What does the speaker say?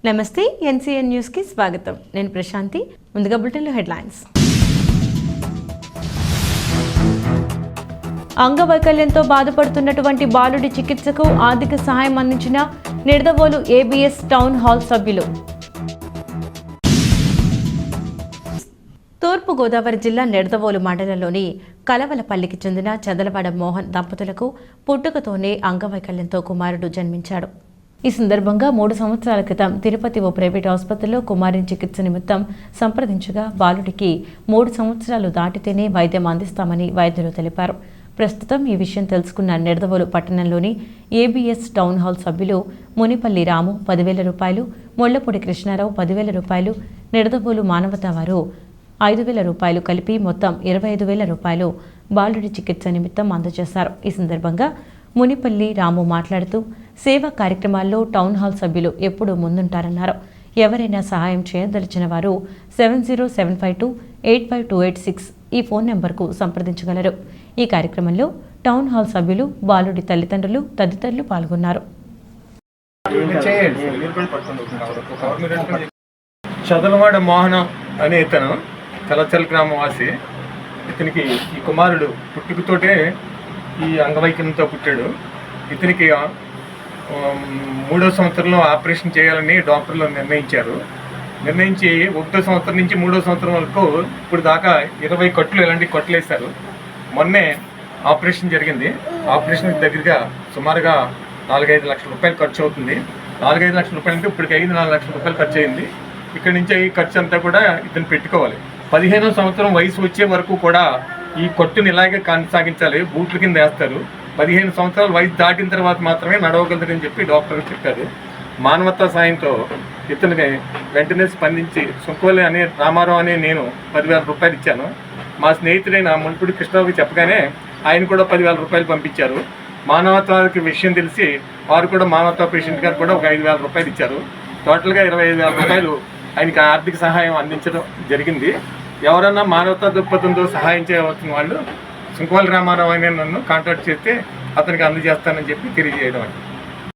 నమస్తే NCN news కి స్వాగతం. నేను ప్రశాంతి. ముందుగా బులెటిన్ లో హెడ్లైన్స్. అంగవైకల్యంతో బాధపడుతున్నటువంటి బాలుడి చికిత్సకు ఆర్థిక సహాయం అందించిన నిడదవోలు ఏబీఎస్ టౌన్ హాల్ సభ్యులు. తూర్పు గోదావరి జిల్లా నిడదవోలు మండలంలోని కలవలపల్లికి చెందిన చదలవాడ మోహన్ దంపతులకు పుట్టుకతోనే అంగవైకల్యంతో కుమారుడు జన్మించాడు. ఈ సందర్భంగా 3 సంవత్సరాల క్రితం తిరుపతి ఓ ప్రైవేట్ ఆసుపత్రిలో కుమారుని చికిత్స నిమిత్తం సంప్రదించగా బాలుడికి 3 సంవత్సరాలు దాటితేనే వైద్యం అందిస్తామని వైద్యులు తెలిపారు. ప్రస్తుతం ఈ విషయం తెలుసుకున్న నిడదవోలు పట్టణంలోని ఏబీఎస్ టౌన్ హాల్ సభ్యులు మునిపల్లి రాము 10,000 రూపాయలు, ముళ్లపూడి కృష్ణారావు 10,000 రూపాయలు, నిడదవోలు మానవతా వారు 5,000 రూపాయలు కలిపి మొత్తం 25,000 రూపాయలు బాలుడి చికిత్స నిమిత్తం అందజేశారు. ఈ సందర్భంగా మునిపల్లి రాము మాట్లాడుతూ సేవా కార్యక్రమాల్లో టౌన్ హాల్ సభ్యులు ఎప్పుడూ ముందుంటారన్నారు. ఎవరైనా సహాయం చేయదలిచిన వారు 7075285286 ఈ ఫోన్ నెంబర్కు సంప్రదించగలరు. ఈ కార్యక్రమంలో టౌన్ హాల్ సభ్యులు, బాలుడి తల్లిదండ్రులు తదితరులు పాల్గొన్నారు. చదలవాడ మోహన అనే ఇతను కలచల్ గ్రామవాసి. ఇతనికి ఈ కుమారుడు పుట్టుకతోటే ఈ అంగవైకల్యంతో పుట్టాడు. ఇతనికి 3వ సంవత్సరంలో ఆపరేషన్ చేయాలని డాక్టర్లు నిర్ణయించి 1వ సంవత్సరం నుంచి 3వ సంవత్సరం వరకు ఇప్పుడు దాకా 20 కట్లు ఇలాంటి కట్లు వేశారు. మొన్నే ఆపరేషన్ జరిగింది. ఆపరేషన్ దగ్గరగా సుమారుగా 4-5 లక్షల రూపాయలు ఖర్చు అవుతుంది. 4-5 లక్షల రూపాయలు అంటే ఇప్పటికి 4 లక్షల రూపాయలు ఖర్చు అయింది. ఇక్కడి నుంచి ఈ ఖర్చు అంతా కూడా ఇతను పెట్టుకోవాలి. 15వ సంవత్సరం వయసు వచ్చే వరకు కూడా ఈ కొట్టుని ఇలాగే కొనసాగించాలి. బూట్ల కింద వేస్తారు. 15 సంవత్సరాల వయసు దాటిన తర్వాత మాత్రమే నడవగలరని చెప్పి డాక్టర్ చెప్పారు. మానవతా సాయంతో ఇతనికి వెంటనే స్పందించి సుంకోలి అనే రామారావు అనే నేను 10,000 రూపాయలు ఇచ్చాను. మా స్నేహితుడైన మున్పూడి కృష్ణరావుకి చెప్పగానే ఆయన కూడా 10,000 రూపాయలు పంపించారు. మానవతాకి విషయం తెలిసి వారు కూడా మానవతా పేషెంట్ గారు కూడా ఒక 5,000 రూపాయలు ఇచ్చారు. టోటల్గా 25,000 రూపాయలు ఆయనకి ఆర్థిక సహాయం అందించడం జరిగింది. ఎవరన్నా మానవతా దృక్పథంతో సహాయం చేయవలసిన వాళ్ళు సుంకోలి రామారావు అనే నన్ను కాంటాక్ట్ చేస్తే అతనికి అందజేస్తానని చెప్పి తెలియజేయడం.